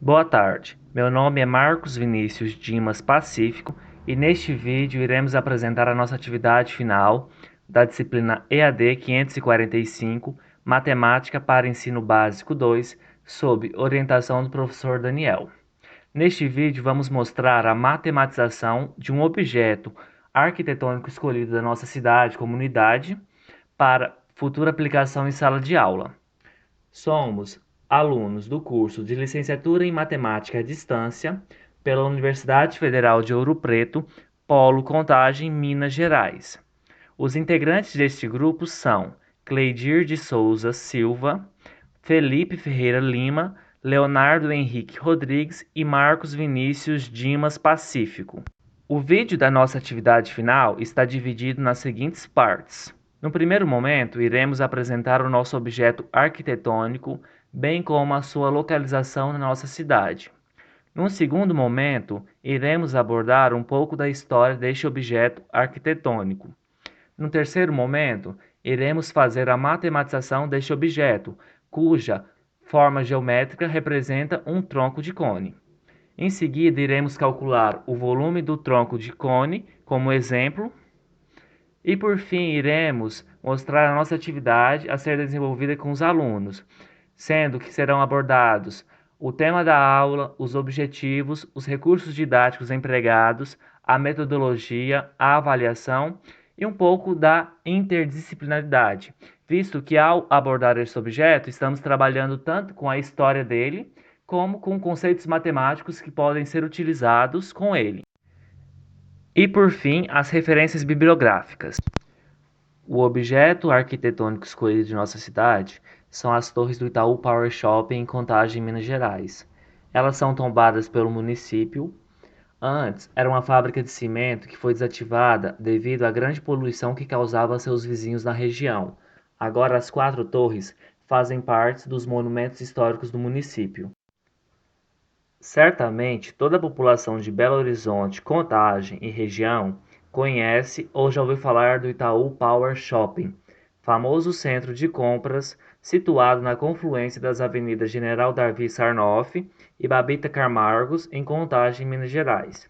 Boa tarde, meu nome é Marcos Vinícius Dimas Pacífico e neste vídeo iremos apresentar a nossa atividade final da disciplina EAD 545, Matemática para Ensino Básico 2, sob orientação do professor Daniel. Neste vídeo vamos mostrar a matematização de um objeto arquitetônico escolhido da nossa cidade, comunidade, para futura aplicação em sala de aula. Somos alunos do curso de Licenciatura em Matemática à Distância pela Universidade Federal de Ouro Preto, Polo Contagem, Minas Gerais. Os integrantes deste grupo são Cleidir de Souza Silva, Felipe Ferreira Lima, Leonardo Henrique Rodrigues e Marcos Vinícius Dimas Pacífico. O vídeo da nossa atividade final está dividido nas seguintes partes. No primeiro momento, iremos apresentar o nosso objeto arquitetônico, bem como a sua localização na nossa cidade. Num segundo momento, iremos abordar um pouco da história deste objeto arquitetônico. No terceiro momento, iremos fazer a matematização deste objeto, cuja forma geométrica representa um tronco de cone. Em seguida, iremos calcular o volume do tronco de cone como exemplo. E por fim, iremos mostrar a nossa atividade a ser desenvolvida com os alunos, sendo que serão abordados o tema da aula, os objetivos, os recursos didáticos empregados, a metodologia, a avaliação e um pouco da interdisciplinaridade, visto que ao abordar esse objeto, estamos trabalhando tanto com a história dele, como com conceitos matemáticos que podem ser utilizados com ele. E por fim, as referências bibliográficas. O objeto arquitetônico escolhido de nossa cidade são as torres do Itaú Power Shopping em Contagem, Minas Gerais. Elas são tombadas pelo município. Antes, era uma fábrica de cimento que foi desativada devido à grande poluição que causava a seus vizinhos na região. Agora, as 4 torres fazem parte dos monumentos históricos do município. Certamente, toda a população de Belo Horizonte, Contagem e região conhece ou já ouviu falar do Itaú Power Shopping, famoso centro de compras situado na confluência das avenidas General Darcy Sarnoff e Babita Camargos, em Contagem, Minas Gerais.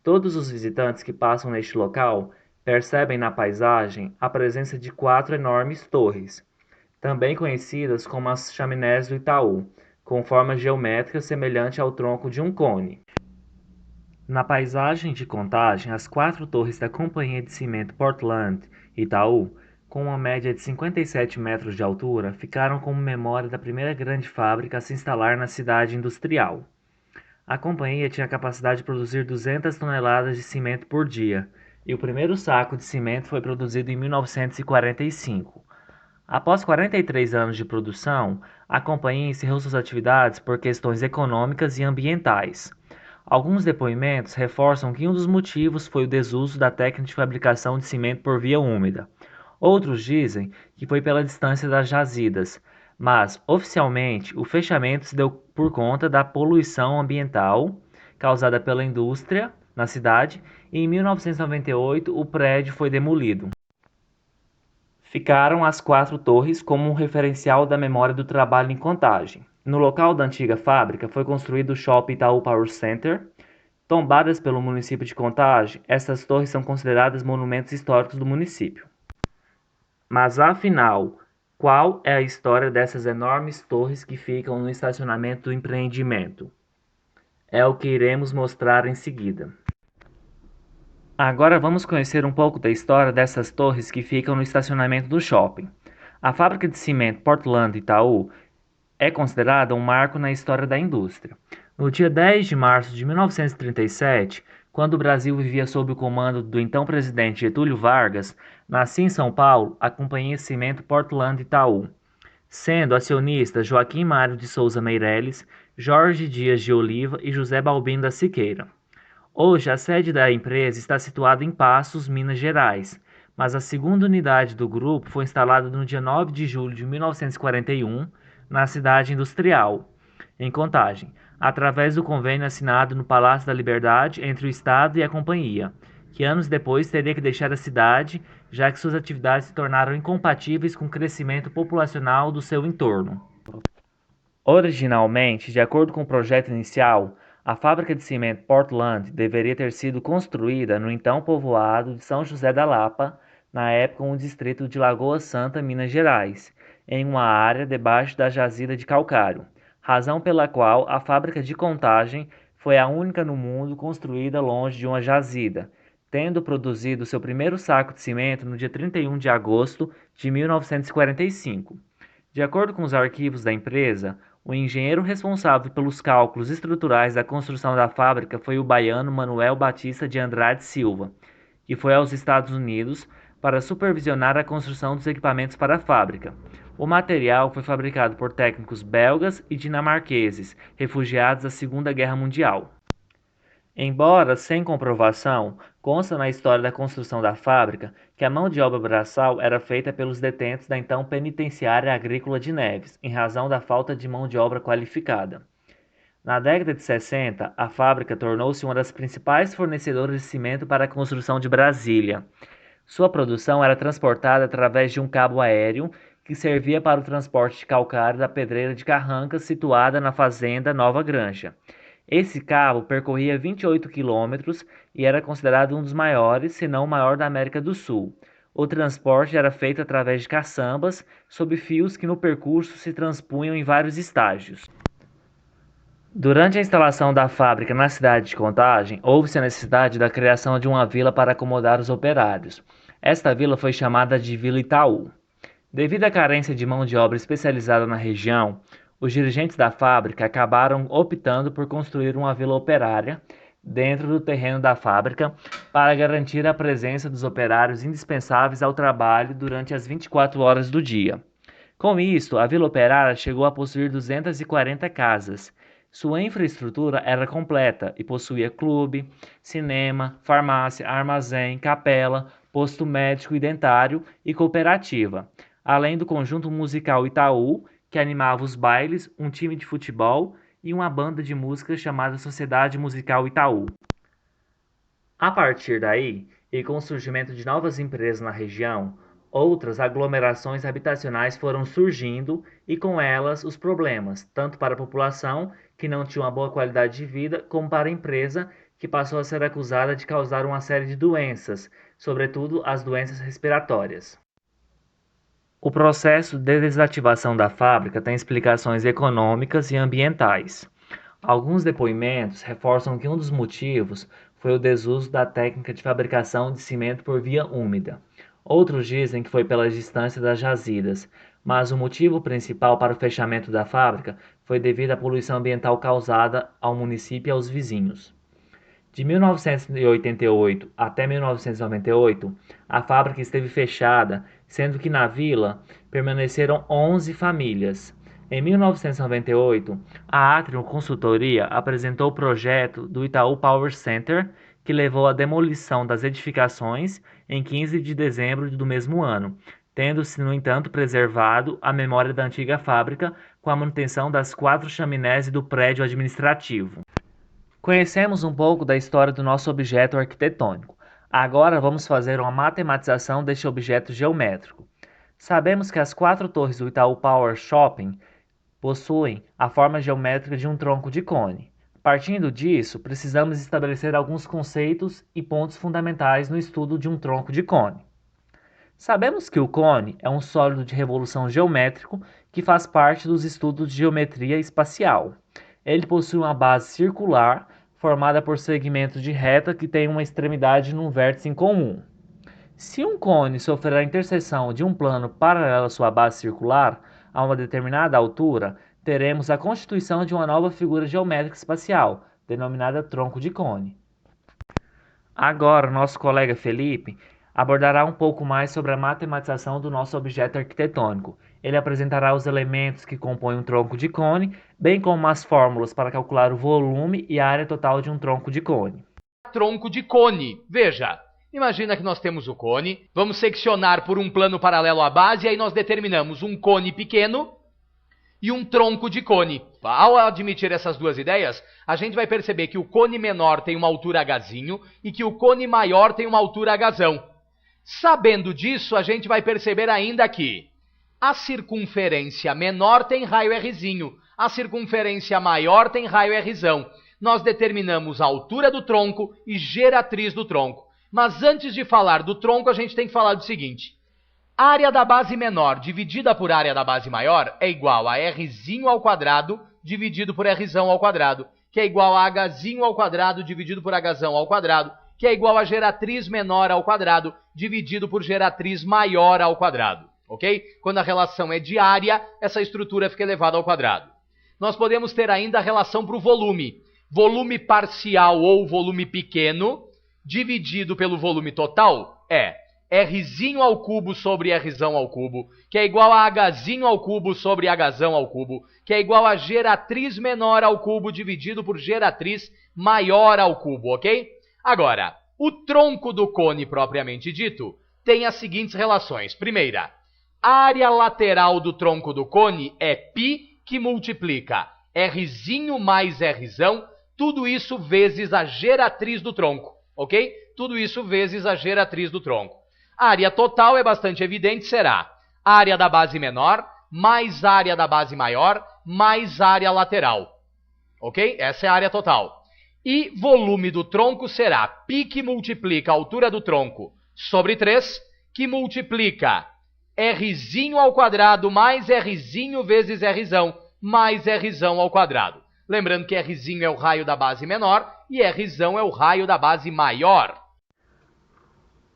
Todos os visitantes que passam neste local percebem na paisagem a presença de 4 enormes torres, também conhecidas como as chaminés do Itaú, com forma geométrica semelhante ao tronco de um cone. Na paisagem de Contagem, as 4 torres da Companhia de Cimento Portland Itaú, com uma média de 57 metros de altura, ficaram como memória da primeira grande fábrica a se instalar na cidade industrial. A companhia tinha a capacidade de produzir 200 toneladas de cimento por dia, e o primeiro saco de cimento foi produzido em 1945. Após 43 anos de produção, a companhia encerrou suas atividades por questões econômicas e ambientais. Alguns depoimentos reforçam que um dos motivos foi o desuso da técnica de fabricação de cimento por via úmida. Outros dizem que foi pela distância das jazidas, mas, oficialmente, o fechamento se deu por conta da poluição ambiental causada pela indústria na cidade e em 1998 o prédio foi demolido. Ficaram as 4 torres como um referencial da memória do trabalho em Contagem. No local da antiga fábrica foi construído o Shopping Itaú Power Center. Tombadas pelo município de Contagem, essas torres são consideradas monumentos históricos do município. Mas afinal, qual é a história dessas enormes torres que ficam no estacionamento do empreendimento? É o que iremos mostrar em seguida. Agora vamos conhecer um pouco da história dessas torres que ficam no estacionamento do shopping. A fábrica de cimento Portland Itaú é considerada um marco na história da indústria. No dia 10 de março de 1937, quando o Brasil vivia sob o comando do então presidente Getúlio Vargas, nascia em São Paulo a Companhia de Cimento Portland Itaú, sendo acionistas Joaquim Mário de Souza Meireles, Jorge Dias de Oliva e José Balbino da Siqueira. Hoje, a sede da empresa está situada em Passos, Minas Gerais, mas a segunda unidade do grupo foi instalada no dia 9 de julho de 1941, na cidade industrial, em Contagem, através do convênio assinado no Palácio da Liberdade entre o Estado e a companhia, que anos depois teria que deixar a cidade, já que suas atividades se tornaram incompatíveis com o crescimento populacional do seu entorno. Originalmente, de acordo com o projeto inicial, a fábrica de cimento Portland deveria ter sido construída no então povoado de São José da Lapa, na época um distrito de Lagoa Santa, Minas Gerais, em uma área debaixo da jazida de calcário, razão pela qual a fábrica de Contagem foi a única no mundo construída longe de uma jazida, tendo produzido seu primeiro saco de cimento no dia 31 de agosto de 1945. De acordo com os arquivos da empresa, o engenheiro responsável pelos cálculos estruturais da construção da fábrica foi o baiano Manuel Batista de Andrade Silva, que foi aos Estados Unidos para supervisionar a construção dos equipamentos para a fábrica. O material foi fabricado por técnicos belgas e dinamarqueses, refugiados da Segunda Guerra Mundial. Embora sem comprovação, consta na história da construção da fábrica que a mão de obra braçal era feita pelos detentos da então Penitenciária Agrícola de Neves, em razão da falta de mão de obra qualificada. Na década de 60, a fábrica tornou-se uma das principais fornecedoras de cimento para a construção de Brasília. Sua produção era transportada através de um cabo aéreo que servia para o transporte de calcário da pedreira de Carrancas, situada na fazenda Nova Granja. Esse cabo percorria 28 quilômetros e era considerado um dos maiores, se não o maior da América do Sul. O transporte era feito através de caçambas, sob fios que no percurso se transpunham em vários estágios. Durante a instalação da fábrica na cidade de Contagem, houve-se a necessidade da criação de uma vila para acomodar os operários. Esta vila foi chamada de Vila Itaú. Devido à carência de mão de obra especializada na região, os dirigentes da fábrica acabaram optando por construir uma vila operária dentro do terreno da fábrica para garantir a presença dos operários indispensáveis ao trabalho durante as 24 horas do dia. Com isso, a vila operária chegou a possuir 240 casas. Sua infraestrutura era completa e possuía clube, cinema, farmácia, armazém, capela, posto médico e dentário e cooperativa, além do conjunto musical Itaú, que animava os bailes, um time de futebol e uma banda de música chamada Sociedade Musical Itaú. A partir daí, e com o surgimento de novas empresas na região, outras aglomerações habitacionais foram surgindo e com elas os problemas, tanto para a população, que não tinha uma boa qualidade de vida, como para a empresa, que passou a ser acusada de causar uma série de doenças, sobretudo as doenças respiratórias. O processo de desativação da fábrica tem explicações econômicas e ambientais. Alguns depoimentos reforçam que um dos motivos foi o desuso da técnica de fabricação de cimento por via úmida. Outros dizem que foi pela distância das jazidas, mas o motivo principal para o fechamento da fábrica foi devido à poluição ambiental causada ao município e aos vizinhos. De 1988 até 1998, a fábrica esteve fechada, sendo que na vila permaneceram 11 famílias. Em 1998, a Atrium Consultoria apresentou o projeto do Itaú Power Center, que levou à demolição das edificações em 15 de dezembro do mesmo ano, tendo-se, no entanto, preservado a memória da antiga fábrica com a manutenção das 4 chaminés e do prédio administrativo. Conhecemos um pouco da história do nosso objeto arquitetônico. Agora vamos fazer uma matematização deste objeto geométrico. Sabemos que as 4 torres do Itaú Power Shopping possuem a forma geométrica de um tronco de cone. Partindo disso, precisamos estabelecer alguns conceitos e pontos fundamentais no estudo de um tronco de cone. Sabemos que o cone é um sólido de revolução geométrico que faz parte dos estudos de geometria espacial. Ele possui uma base circular formada por segmentos de reta que têm uma extremidade num vértice em comum. Se um cone sofrer a interseção de um plano paralelo à sua base circular, a uma determinada altura, teremos a constituição de uma nova figura geométrica espacial, denominada tronco de cone. Agora, nosso colega Felipe abordará um pouco mais sobre a matematização do nosso objeto arquitetônico. Ele apresentará os elementos que compõem um tronco de cone, bem como as fórmulas para calcular o volume e a área total de um tronco de cone. Tronco de cone. Veja, imagina que nós temos o cone, vamos seccionar por um plano paralelo à base, e aí nós determinamos um cone pequeno e um tronco de cone. Ao admitir essas duas ideias, a gente vai perceber que o cone menor tem uma altura hzinho e que o cone maior tem uma altura hzão. Sabendo disso, a gente vai perceber ainda que a circunferência menor tem raio rzinho, A circunferência maior tem raio Rzão. Nós determinamos a altura do tronco e geratriz do tronco. Mas antes de falar do tronco, a gente tem que falar do seguinte. Área da base menor dividida por área da base maior é igual a Rzinho ao quadrado dividido por Rzão ao quadrado, que é igual a Hzinho ao quadrado dividido por Hzão ao quadrado, que é igual a geratriz menor ao quadrado dividido por geratriz maior ao quadrado, ok? Quando a relação é de área, essa estrutura fica elevada ao quadrado. Nós podemos ter ainda a relação para o volume. Volume parcial ou volume pequeno dividido pelo volume total é Rzinho ao cubo sobre Rzão ao cubo, que é igual a Hzinho ao cubo sobre Hzão ao cubo, que é igual a geratriz menor ao cubo dividido por geratriz maior ao cubo, ok? Agora, o tronco do cone propriamente dito tem as seguintes relações. Primeira, área lateral do tronco do cone é π que multiplica Rzinho mais Rzão, tudo isso vezes a geratriz do tronco, ok? Tudo isso vezes a geratriz do tronco. A área total é bastante evidente, será área da base menor mais área da base maior mais área lateral, ok? Essa é a área total. E volume do tronco será π que multiplica a altura do tronco sobre 3, que multiplica Rzinho ao quadrado mais Rzinho vezes Rzão, mais Rzão ao quadrado. Lembrando que Rzinho é o raio da base menor e Rzão é o raio da base maior.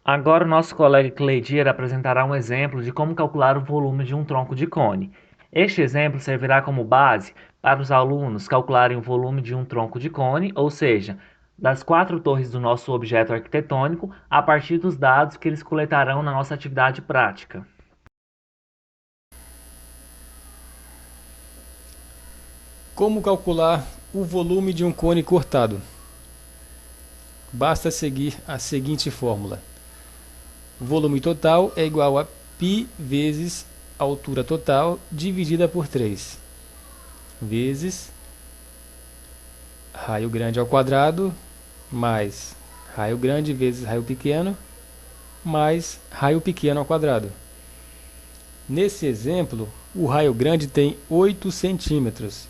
Agora o nosso colega Cleidir apresentará um exemplo de como calcular o volume de um tronco de cone. Este exemplo servirá como base para os alunos calcularem o volume de um tronco de cone, ou seja, das 4 torres do nosso objeto arquitetônico, a partir dos dados que eles coletarão na nossa atividade prática. Como calcular o volume de um cone cortado? Basta seguir a seguinte fórmula. O volume total é igual a π vezes a altura total dividida por 3, vezes raio grande ao quadrado, mais raio grande vezes raio pequeno, mais raio pequeno ao quadrado. Nesse exemplo, o raio grande tem 8 centímetros,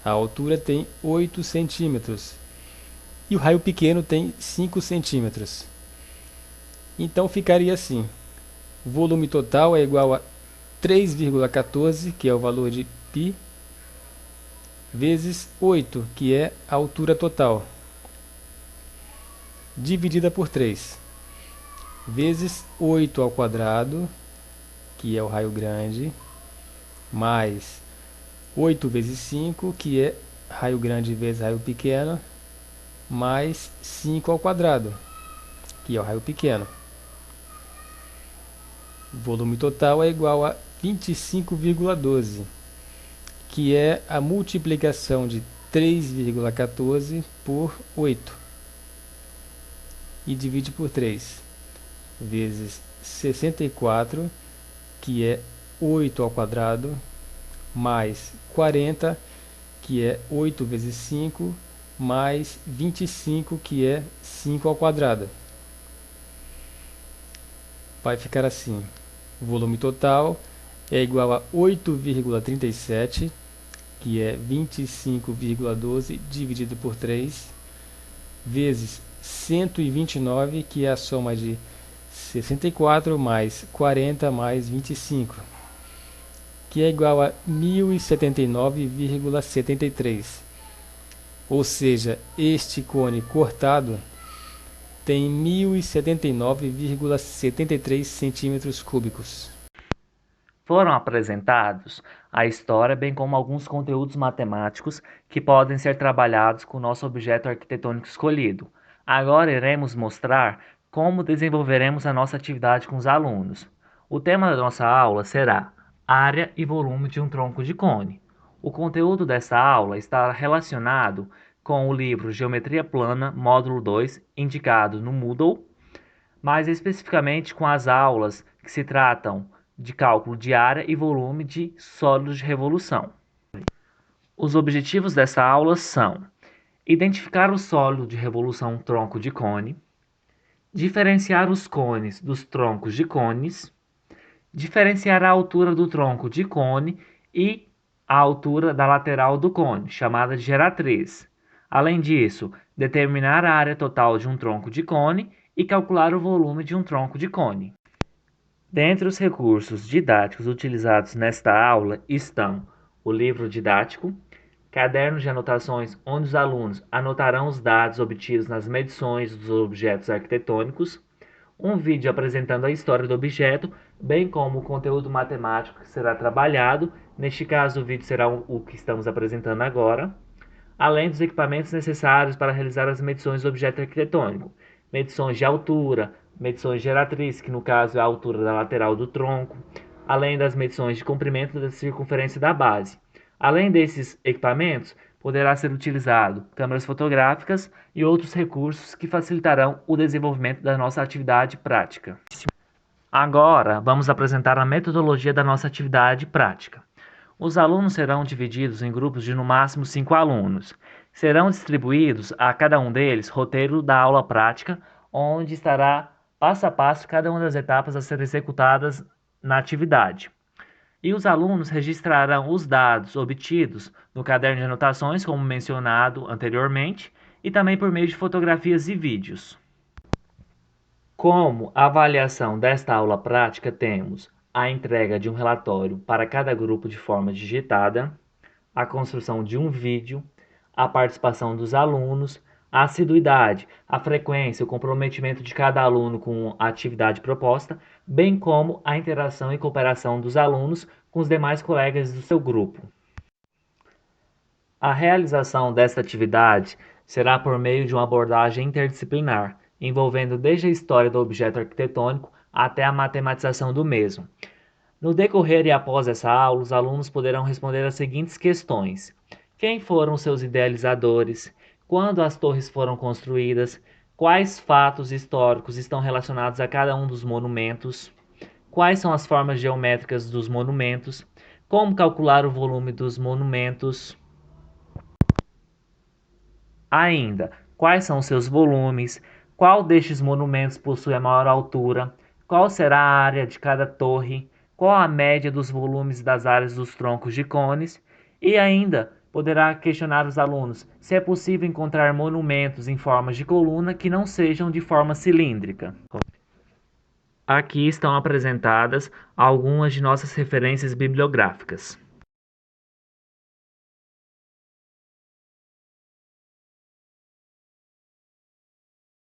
a altura tem 8 centímetros e o raio pequeno tem 5 centímetros. Então ficaria assim, o volume total é igual a 3,14, que é o valor de π, vezes 8, que é a altura total, dividida por 3, vezes 8 ao quadrado, que é o raio grande, mais 8 vezes 5, que é raio grande vezes raio pequeno, mais 5 ao quadrado, que é o raio pequeno. O volume total é igual a 25,12, que é a multiplicação de 3,14 por 8. E divide por 3, vezes 64, que é 8 ao quadrado, mais 40, que é 8 vezes 5, mais 25, que é 5 ao quadrado. Vai ficar assim. O volume total é igual a 8,37, que é 25,12 dividido por 3, vezes 129, que é a soma de 64 mais 40 mais 25, que é igual a 1079,73. Ou seja, este cone cortado tem 1079,73 centímetros cúbicos. Foram apresentados a história, bem como alguns conteúdos matemáticos que podem ser trabalhados com o nosso objeto arquitetônico escolhido. Agora iremos mostrar como desenvolveremos a nossa atividade com os alunos. O tema da nossa aula será área e volume de um tronco de cone. O conteúdo dessa aula está relacionado com o livro Geometria Plana, módulo 2, indicado no Moodle, mais especificamente com as aulas que se tratam de cálculo de área e volume de sólidos de revolução. Os objetivos dessa aula são identificar o sólido de revolução tronco de cone, diferenciar os cones dos troncos de cones, diferenciar a altura do tronco de cone e a altura da lateral do cone, chamada de geratriz. Além disso, determinar a área total de um tronco de cone e calcular o volume de um tronco de cone. Dentre os recursos didáticos utilizados nesta aula estão o livro didático, cadernos de anotações onde os alunos anotarão os dados obtidos nas medições dos objetos arquitetônicos, um vídeo apresentando a história do objeto, bem como o conteúdo matemático que será trabalhado, neste caso o vídeo será o que estamos apresentando agora, além dos equipamentos necessários para realizar as medições do objeto arquitetônico, medições de altura, medições de geratriz, que no caso é a altura da lateral do tronco, além das medições de comprimento da circunferência da base. Além desses equipamentos, poderá ser utilizado câmeras fotográficas e outros recursos que facilitarão o desenvolvimento da nossa atividade prática. Agora, vamos apresentar a metodologia da nossa atividade prática. Os alunos serão divididos em grupos de no máximo 5 alunos. Serão distribuídos a cada um deles roteiro da aula prática, onde estará passo a passo cada uma das etapas a serem executadas na atividade. E os alunos registrarão os dados obtidos no caderno de anotações, como mencionado anteriormente, e também por meio de fotografias e vídeos. Como avaliação desta aula prática, temos a entrega de um relatório para cada grupo de forma digitada, a construção de um vídeo, a participação dos alunos, a assiduidade, a frequência, o comprometimento de cada aluno com a atividade proposta, bem como a interação e cooperação dos alunos com os demais colegas do seu grupo. A realização desta atividade será por meio de uma abordagem interdisciplinar, envolvendo desde a história do objeto arquitetônico até a matematização do mesmo. No decorrer e após essa aula, os alunos poderão responder as seguintes questões: quem foram seus idealizadores? Quando as torres foram construídas? Quais fatos históricos estão relacionados a cada um dos monumentos? Quais são as formas geométricas dos monumentos? Como calcular o volume dos monumentos? Ainda, quais são seus volumes? Qual destes monumentos possui a maior altura? Qual será a área de cada torre? Qual a média dos volumes das áreas dos troncos de cones? E ainda poderá questionar os alunos se é possível encontrar monumentos em formas de coluna que não sejam de forma cilíndrica. Aqui estão apresentadas algumas de nossas referências bibliográficas.